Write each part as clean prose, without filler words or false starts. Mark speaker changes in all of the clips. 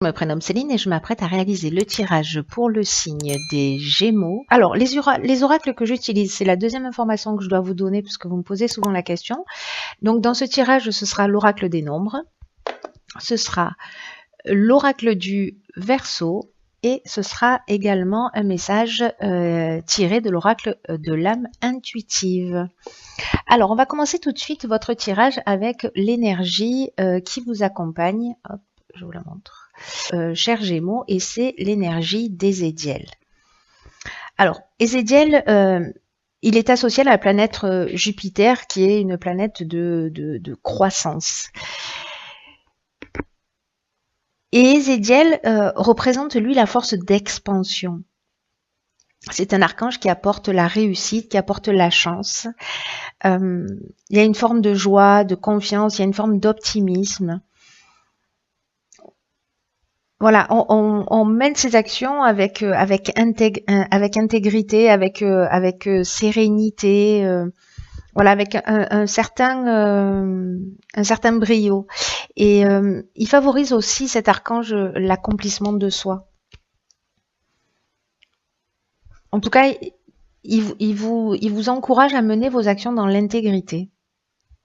Speaker 1: Je me prénomme Céline et je m'apprête à réaliser le tirage pour le signe des Gémeaux. Alors, les oracles que j'utilise, c'est la deuxième information que je dois vous donner puisque vous me posez souvent la question. Donc, dans ce tirage, ce sera l'oracle des nombres, ce sera l'oracle du Verseau et ce sera également un message tiré de l'oracle de l'âme intuitive. Alors, on va commencer tout de suite votre tirage avec l'énergie qui vous accompagne. Hop, je vous la montre. Chers Gémeaux, et c'est l'énergie d'Ézéchiel. Alors, Ézéchiel, il est associé à la planète Jupiter, qui est une planète de croissance. Et Ézéchiel représente, lui, la force d'expansion. C'est un archange qui apporte la réussite, qui apporte la chance. Il y a une forme de joie, de confiance, il y a une forme d'optimisme. Voilà, on mène ses actions avec intégrité, avec sérénité, voilà, avec un certain brio. Et il favorise aussi cet archange l'accomplissement de soi. En tout cas, il vous encourage à mener vos actions dans l'intégrité.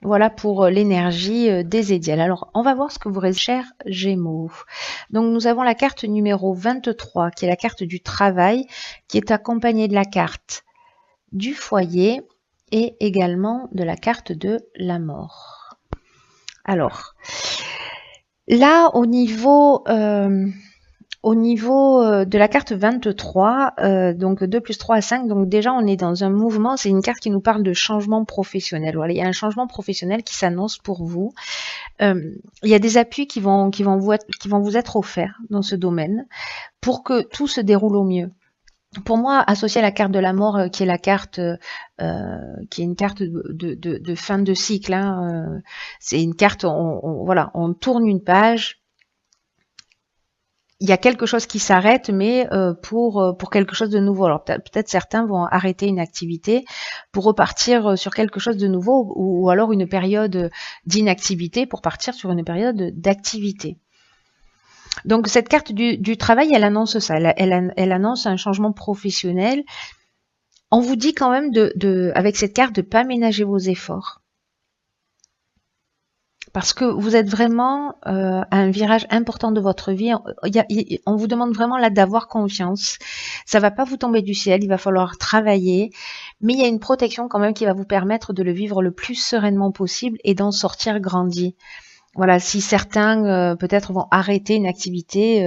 Speaker 1: Voilà pour l'énergie d'Ézéchiel. Alors, on va voir ce que vous réservez, chers Gémeaux. Donc, nous avons la carte numéro 23, qui est la carte du travail, qui est accompagnée de la carte du foyer et également de la carte de la mort. Alors, là, au niveau de la carte 23, donc 2 plus 3 à 5, donc déjà on est dans un mouvement, c'est une carte qui nous parle de changement professionnel. Voilà, il y a un changement professionnel qui s'annonce pour vous. Il y a des appuis qui vont vous être offerts dans ce domaine pour que tout se déroule au mieux. Pour moi, associé à la carte de la mort, qui est la carte, qui est une carte de fin de cycle, hein, c'est une carte, voilà, on tourne une page. Il y a quelque chose qui s'arrête, mais pour quelque chose de nouveau. Alors peut-être certains vont arrêter une activité pour repartir sur quelque chose de nouveau, ou alors une période d'inactivité pour partir sur une période d'activité. Donc cette carte du travail, elle annonce ça, elle annonce un changement professionnel. On vous dit quand même avec cette carte de ne pas ménager vos efforts. Parce que vous êtes vraiment à un virage important de votre vie. On vous demande vraiment là d'avoir confiance. Ça va pas vous tomber du ciel, il va falloir travailler. Mais il y a une protection quand même qui va vous permettre de le vivre le plus sereinement possible et d'en sortir grandi. Voilà, si certains peut-être vont arrêter une activité,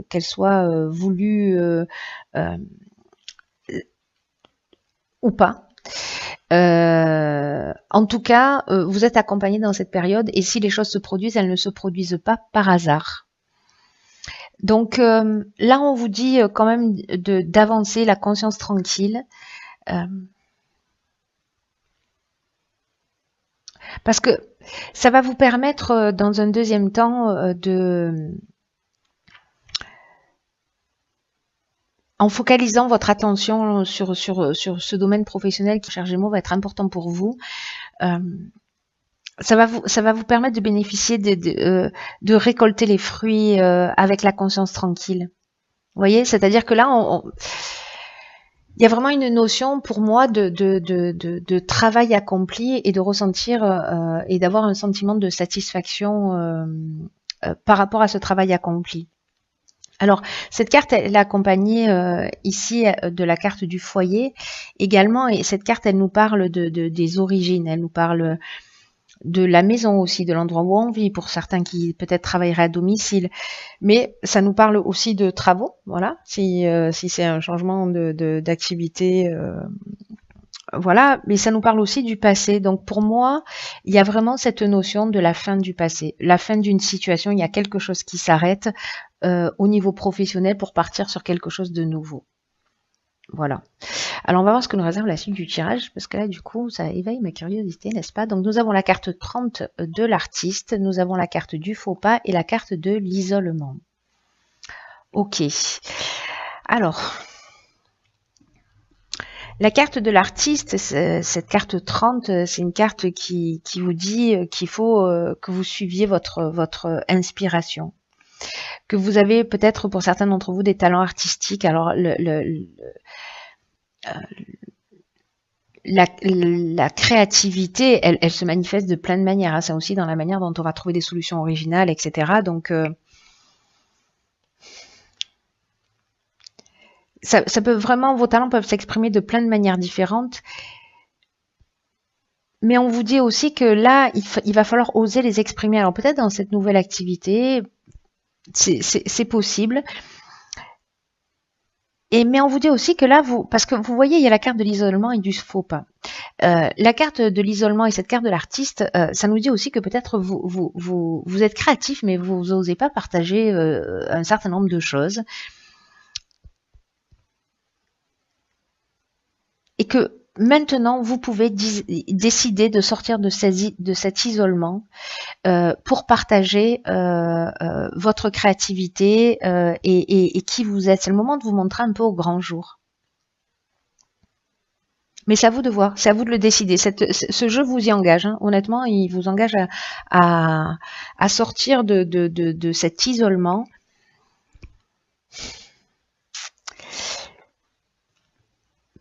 Speaker 1: qu'elle soit voulue ou pas. En tout cas, vous êtes accompagné dans cette période et si les choses se produisent, elles ne se produisent pas par hasard. Donc là, on vous dit quand même d'avancer, la conscience tranquille. Parce que ça va vous permettre dans un deuxième temps en focalisant votre attention sur ce domaine professionnel qui, cher Gémeaux, va être important pour vous, ça va vous permettre de bénéficier de récolter les fruits avec la conscience tranquille. Vous voyez, c'est-à-dire que là, il y a vraiment une notion pour moi de travail accompli et de ressentir et d'avoir un sentiment de satisfaction par rapport à ce travail accompli. Alors, cette carte, elle est accompagnée ici de la carte du foyer également, et cette carte, elle nous parle des origines, elle nous parle de la maison aussi, de l'endroit où on vit, pour certains qui peut-être travailleraient à domicile, mais ça nous parle aussi de travaux, voilà, si c'est un changement d'activité, voilà, mais ça nous parle aussi du passé. Donc pour moi, il y a vraiment cette notion de la fin du passé, la fin d'une situation, il y a quelque chose qui s'arrête au niveau professionnel pour partir sur quelque chose de nouveau. Voilà. Alors on va voir ce que nous réserve la suite du tirage, parce que là du coup ça éveille ma curiosité, n'est-ce pas? Donc nous avons la carte 30 de l'artiste, nous avons la carte du faux pas et la carte de l'isolement. Ok. Alors, la carte de l'artiste, cette carte 30, c'est une carte qui vous dit qu'il faut que vous suiviez votre inspiration. que vous avez peut-être pour certains d'entre vous des talents artistiques. Alors la créativité, elle se manifeste de plein de manières, hein. C'est aussi dans la manière dont on va trouver des solutions originales, etc. Donc ça peut vraiment, vos talents peuvent s'exprimer de plein de manières différentes. Mais on vous dit aussi que là, il va falloir oser les exprimer. Alors peut-être dans cette nouvelle activité, c'est possible. Mais on vous dit aussi que là, parce que vous voyez, il y a la carte de l'isolement et du faux pas. La carte de l'isolement et cette carte de l'artiste, ça nous dit aussi que peut-être vous êtes créatif, mais vous n'osez pas partager un certain nombre de choses. Et que maintenant, vous pouvez décider de sortir de cet isolement pour partager votre créativité et qui vous êtes. C'est le moment de vous montrer un peu au grand jour. Mais c'est à vous de voir, c'est à vous de le décider. Ce jeu vous y engage, hein. Honnêtement, il vous engage à sortir de cet isolement.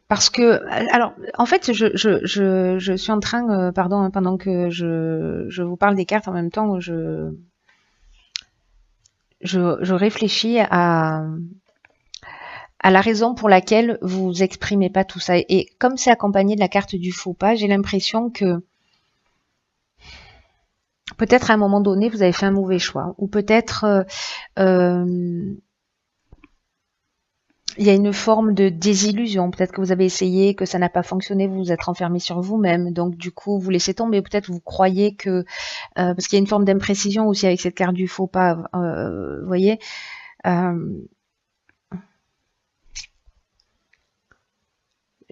Speaker 1: Parce que, alors, en fait, je suis en train, pardon, hein, pendant que je vous parle des cartes, en même temps, je réfléchis à la raison pour laquelle vous exprimez pas tout ça. Et comme c'est accompagné de la carte du faux pas, j'ai l'impression que peut-être à un moment donné, vous avez fait un mauvais choix. Ou peut-être il y a une forme de désillusion. Peut-être que vous avez essayé, que ça n'a pas fonctionné, vous vous êtes renfermé sur vous-même. Donc du coup, vous laissez tomber. Peut-être vous croyez que... parce qu'il y a une forme d'imprécision aussi avec cette carte du faux pas. Vous voyez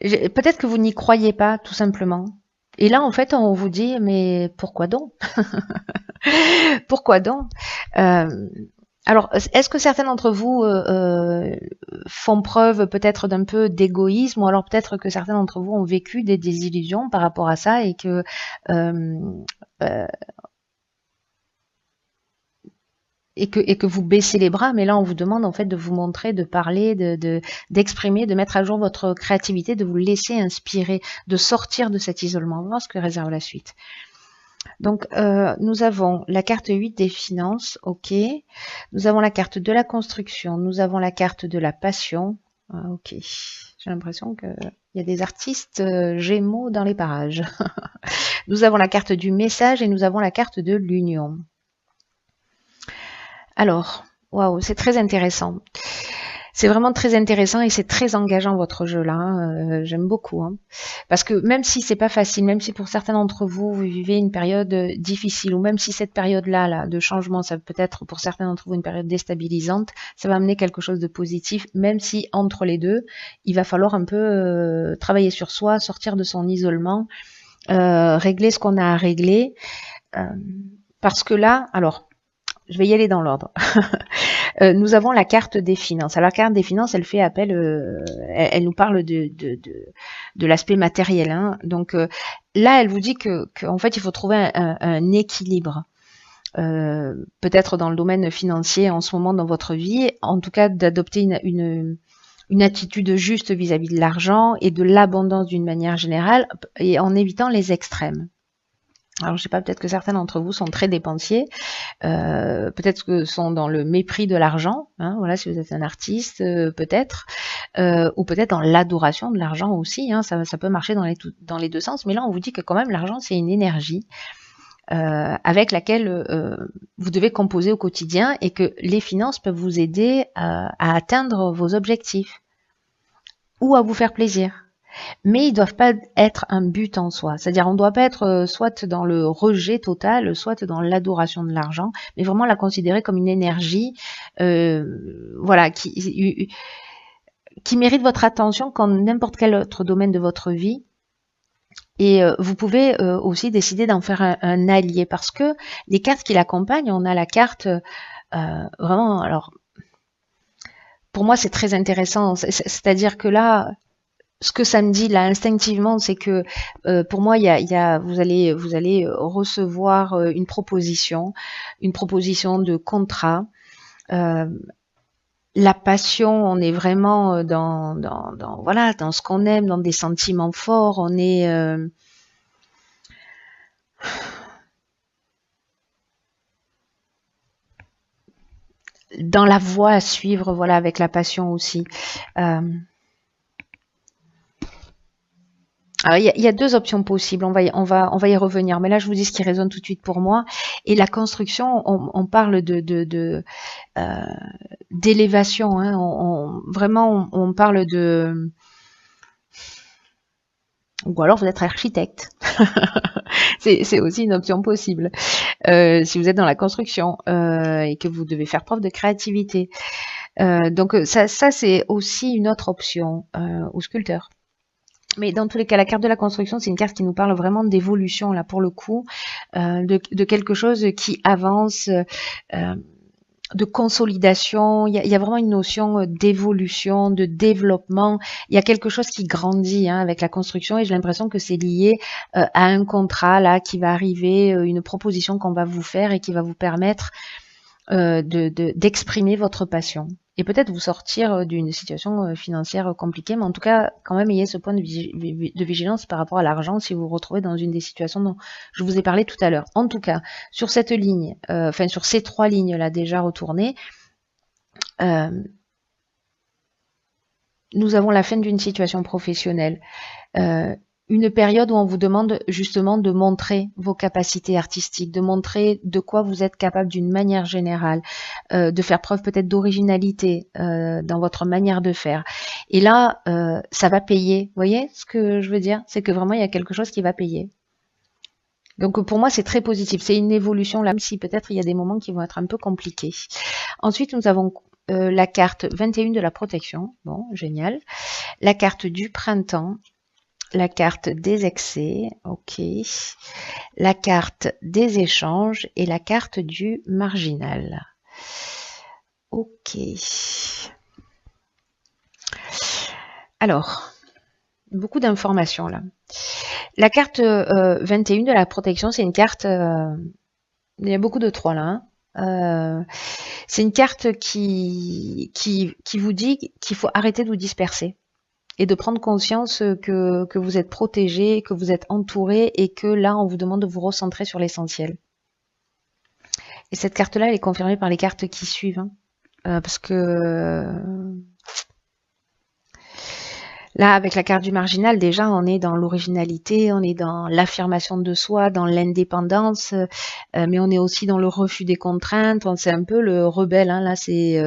Speaker 1: peut-être que vous n'y croyez pas, tout simplement. Et là, en fait, on vous dit, mais pourquoi donc? Pourquoi donc alors, est-ce que certains d'entre vous font preuve peut-être d'un peu d'égoïsme, ou alors peut-être que certains d'entre vous ont vécu des désillusions par rapport à ça et que vous baissez les bras, mais là on vous demande en fait de vous montrer, de parler, d'exprimer, de mettre à jour votre créativité, de vous laisser inspirer, de sortir de cet isolement. On va voir ce que réserve la suite. Donc, nous avons la carte 8 des finances, ok. Nous avons la carte de la construction, nous avons la carte de la passion, ok. J'ai l'impression qu'il y a des artistes gémeaux dans les parages. Nous avons la carte du message et nous avons la carte de l'union. Alors, waouh, c'est très intéressant. C'est vraiment très intéressant et c'est très engageant votre jeu là, hein. J'aime beaucoup, hein. Parce que même si c'est pas facile, même si pour certains d'entre vous, vous vivez une période difficile, ou même si cette période-là de changement, ça peut être pour certains d'entre vous une période déstabilisante, ça va amener quelque chose de positif, même si entre les deux, il va falloir un peu travailler sur soi, sortir de son isolement, régler ce qu'on a à régler. Parce que là, alors, je vais y aller dans l'ordre. Nous avons la carte des finances. Alors la carte des finances, elle fait appel, elle nous parle de l'aspect matériel, hein. Donc là, elle vous dit que en fait, il faut trouver un équilibre. Peut-être dans le domaine financier en ce moment dans votre vie, en tout cas d'adopter une attitude juste vis-à-vis de l'argent et de l'abondance d'une manière générale, et en évitant les extrêmes. Alors, je sais pas, peut-être que certains d'entre vous sont très dépensiers, peut-être que sont dans le mépris de l'argent, hein, voilà, si vous êtes un artiste, peut-être, ou peut-être dans l'adoration de l'argent aussi, hein, ça peut marcher dans les deux sens, mais là, on vous dit que quand même, l'argent, c'est une énergie avec laquelle vous devez composer au quotidien et que les finances peuvent vous aider à atteindre vos objectifs ou à vous faire plaisir. Mais ils doivent pas être un but en soi. C'est-à-dire, on ne doit pas être soit dans le rejet total, soit dans l'adoration de l'argent, mais vraiment la considérer comme une énergie, voilà, qui mérite votre attention comme n'importe quel autre domaine de votre vie. Et vous pouvez aussi décider d'en faire un allié, parce que les cartes qui l'accompagnent, on a la carte vraiment. Alors, pour moi, c'est très intéressant. C'est-à-dire que là, ce que ça me dit là instinctivement, c'est que pour moi, vous allez recevoir une proposition de contrat, La passion, on est vraiment voilà, dans ce qu'on aime, dans des sentiments forts, on est dans la voie à suivre, voilà, avec la passion aussi. Alors, il y a deux options possibles, on va y revenir, mais là je vous dis ce qui résonne tout de suite pour moi. Et la construction, on parle d'élévation, hein, vraiment on parle de... Ou alors vous êtes architecte. C'est aussi une option possible. Si vous êtes dans la construction et que vous devez faire preuve de créativité. Donc ça c'est aussi une autre option, ou sculpteur. Mais dans tous les cas, la carte de la construction, c'est une carte qui nous parle vraiment d'évolution, là, pour le coup, de quelque chose qui avance, de consolidation. Il y a vraiment une notion d'évolution, de développement. Il y a quelque chose qui grandit, hein, avec la construction, et j'ai l'impression que c'est lié à un contrat, là, qui va arriver, une proposition qu'on va vous faire et qui va vous permettre d'exprimer votre passion. Et peut-être vous sortir d'une situation financière compliquée, mais en tout cas, quand même, ayez ce point de vigilance par rapport à l'argent si vous vous retrouvez dans une des situations dont je vous ai parlé tout à l'heure. En tout cas, sur cette ligne, enfin sur ces trois lignes-là déjà retournées, nous avons la fin d'une situation professionnelle. Une période où on vous demande justement de montrer vos capacités artistiques, de montrer de quoi vous êtes capable d'une manière générale, de faire preuve peut-être d'originalité dans votre manière de faire. Et là, ça va payer. Vous voyez ce que je veux dire? C'est que vraiment, il y a quelque chose qui va payer. Donc pour moi, c'est très positif. C'est une évolution, là, même si peut-être il y a des moments qui vont être un peu compliqués. Ensuite, nous avons la carte 21 de la protection. Bon, génial. La carte du printemps. La carte des excès, ok. La carte des échanges et la carte du marginal. Ok. Alors, beaucoup d'informations là. La carte 21 de la protection, c'est une carte... il y a beaucoup de 3 là. Hein. C'est une carte qui vous dit qu'il faut arrêter de vous disperser. Et de prendre conscience que vous êtes protégé, que vous êtes entouré et que là, on vous demande de vous recentrer sur l'essentiel. Et cette carte-là, elle est confirmée par les cartes qui suivent. Hein. Parce que là, avec la carte du marginal, déjà, on est dans l'originalité, on est dans l'affirmation de soi, dans l'indépendance, mais on est aussi dans le refus des contraintes. C'est un peu le rebelle. Hein. Là, c'est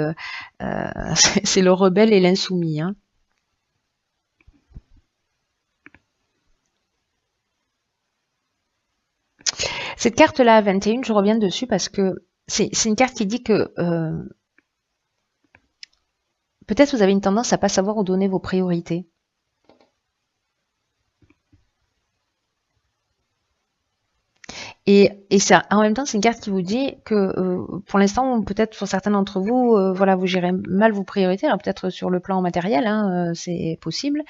Speaker 1: le rebelle et l'insoumis. Hein. Cette carte-là, 21, je reviens dessus parce que c'est une carte qui dit que peut-être vous avez une tendance à pas savoir où donner vos priorités. Et ça, en même temps, c'est une carte qui vous dit que pour l'instant, peut-être pour certains d'entre vous, voilà, vous gérez mal vos priorités, alors peut-être sur le plan matériel, hein, c'est possible,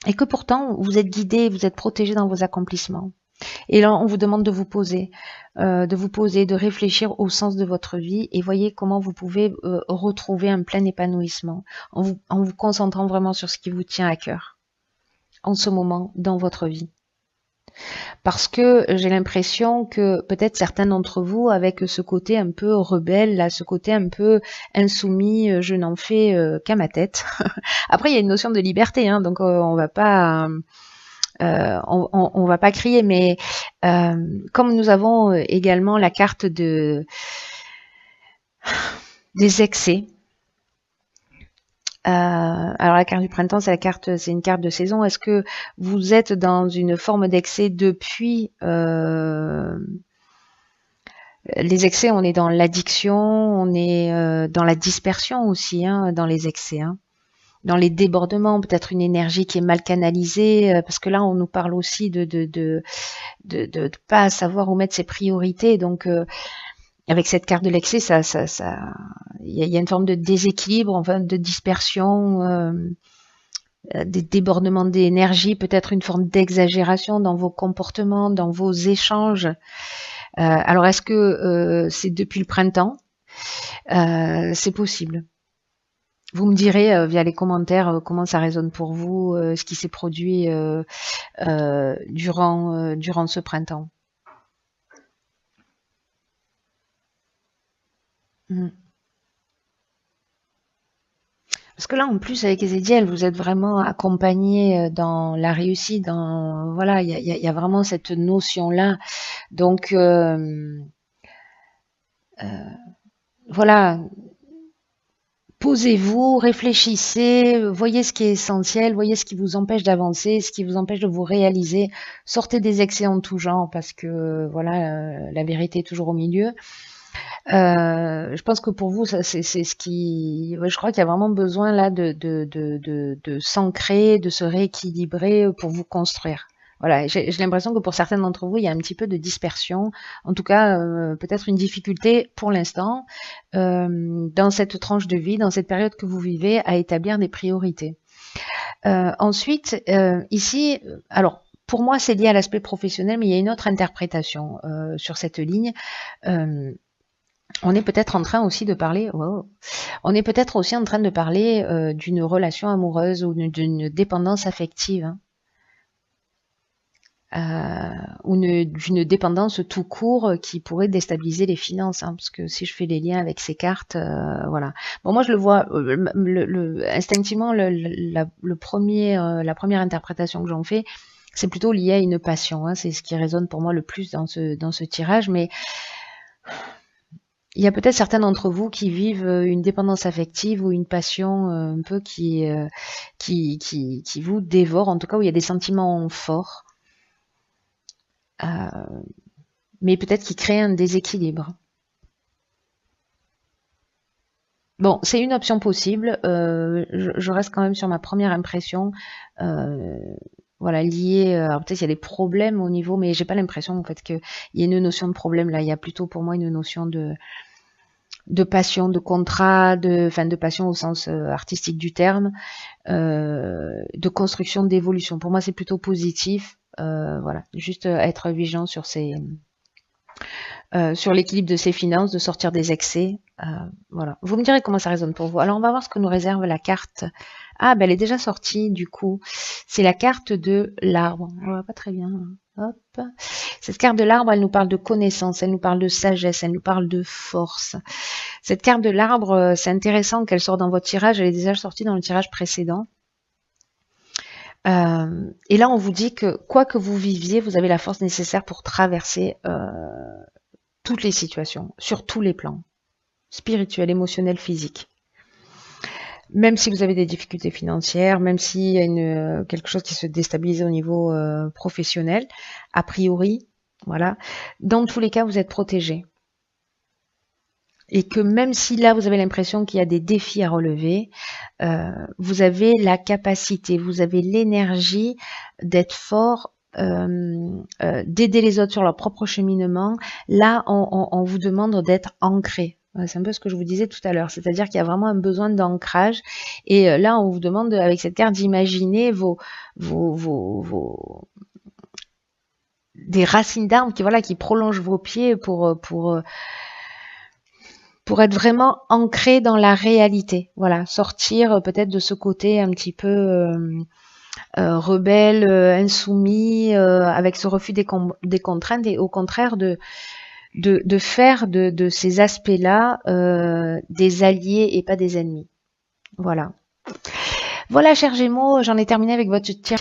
Speaker 1: et que pourtant, vous êtes guidé, vous êtes protégé dans vos accomplissements. Et là, on vous demande de vous poser, de réfléchir au sens de votre vie et voyez comment vous pouvez retrouver un plein épanouissement en vous concentrant vraiment sur ce qui vous tient à cœur en ce moment dans votre vie. Parce que j'ai l'impression que peut-être certains d'entre vous, avec ce côté un peu rebelle, là, ce côté un peu insoumis, je n'en fais qu'à ma tête. Après, il y a une notion de liberté, hein, donc on va pas... on va pas crier, mais comme nous avons également la carte des excès. Alors la carte du printemps, c'est une carte de saison. Est-ce que vous êtes dans une forme d'excès depuis les excès? On est dans l'addiction, on est dans la dispersion aussi, hein, dans les excès. Hein. Dans les débordements, peut-être une énergie qui est mal canalisée, parce que là, on nous parle aussi de pas savoir où mettre ses priorités. Donc, avec cette carte de l'excès, il y a une forme de déséquilibre, enfin, de dispersion, des débordements d'énergie, peut-être une forme d'exagération dans vos comportements, dans vos échanges. Alors, est-ce que c'est depuis le printemps? C'est possible. Vous me direz via les commentaires comment ça résonne pour vous, ce qui s'est produit durant ce printemps. Parce que là, en plus, avec Ezekiel, vous êtes vraiment accompagné dans la réussite, voilà, il y a vraiment cette notion-là. Donc, voilà, posez-vous, réfléchissez, voyez ce qui est essentiel, voyez ce qui vous empêche d'avancer, ce qui vous empêche de vous réaliser. Sortez des excès en tout genre, parce que voilà, la vérité est toujours au milieu. Je pense que pour vous, ça c'est ce qui, je crois qu'il y a vraiment besoin là de s'ancrer, de se rééquilibrer pour vous construire. Voilà, j'ai l'impression que pour certains d'entre vous, il y a un petit peu de dispersion, en tout cas peut-être une difficulté pour l'instant dans cette tranche de vie, dans cette période que vous vivez, à établir des priorités. Ensuite, ici, alors pour moi c'est lié à l'aspect professionnel, mais il y a une autre interprétation sur cette ligne. On est peut-être en train aussi de parler, on est peut-être aussi en train de parler d'une relation amoureuse ou d'une dépendance affective, ou d'une dépendance tout court qui pourrait déstabiliser les finances, parce que si je fais les liens avec ces cartes, voilà. Bon, moi je le vois instinctivement, la première interprétation que j'en fais, c'est plutôt lié à une passion, c'est ce qui résonne pour moi le plus dans ce tirage, mais il y a peut-être certains d'entre vous qui vivent une dépendance affective ou une passion un peu qui vous dévore, en tout cas où il y a des sentiments forts, mais peut-être qui créent un déséquilibre. Bon, c'est une option possible. Je reste quand même sur ma première impression. Voilà, liée. Alors peut-être il y a des problèmes au niveau, mais j'ai pas l'impression en fait qu'il y a une notion de problème là. Il y a plutôt pour moi une notion de passion, de contrat, de passion au sens artistique du terme, de construction, d'évolution. Pour moi, c'est plutôt positif. Voilà, juste être vigilant sur sur l'équilibre de ses finances, de sortir des excès. Voilà. Vous me direz comment ça résonne pour vous. Alors, on va voir ce que nous réserve la carte. Ah, ben elle est déjà sortie, du coup. C'est la carte de l'arbre. On voit pas très bien. Hop. Cette carte de l'arbre, elle nous parle de connaissance, elle nous parle de sagesse, elle nous parle de force. Cette carte de l'arbre, c'est intéressant qu'elle sorte dans votre tirage. Elle est déjà sortie dans le tirage précédent. Et là, on vous dit que quoi que vous viviez, vous avez la force nécessaire pour traverser toutes les situations, sur tous les plans, spirituel, émotionnel, physique. Même si vous avez des difficultés financières, même s'il y a quelque chose qui se déstabilise au niveau professionnel, a priori, voilà, dans tous les cas, vous êtes protégé. Et que même si là, vous avez l'impression qu'il y a des défis à relever, vous avez la capacité, vous avez l'énergie d'être fort, d'aider les autres sur leur propre cheminement. Là, on vous demande d'être ancré. C'est un peu ce que je vous disais tout à l'heure, c'est-à-dire qu'il y a vraiment un besoin d'ancrage. Et là, on vous demande, avec cette carte, d'imaginer des racines d'arbres qui prolongent vos pieds pour être vraiment ancré dans la réalité. Voilà, sortir peut-être de ce côté un petit peu rebelle, insoumis, avec ce refus des contraintes, et au contraire de faire de ces aspects-là des alliés et pas des ennemis. Voilà. Voilà, chers Gémeaux, j'en ai terminé avec votre tirage.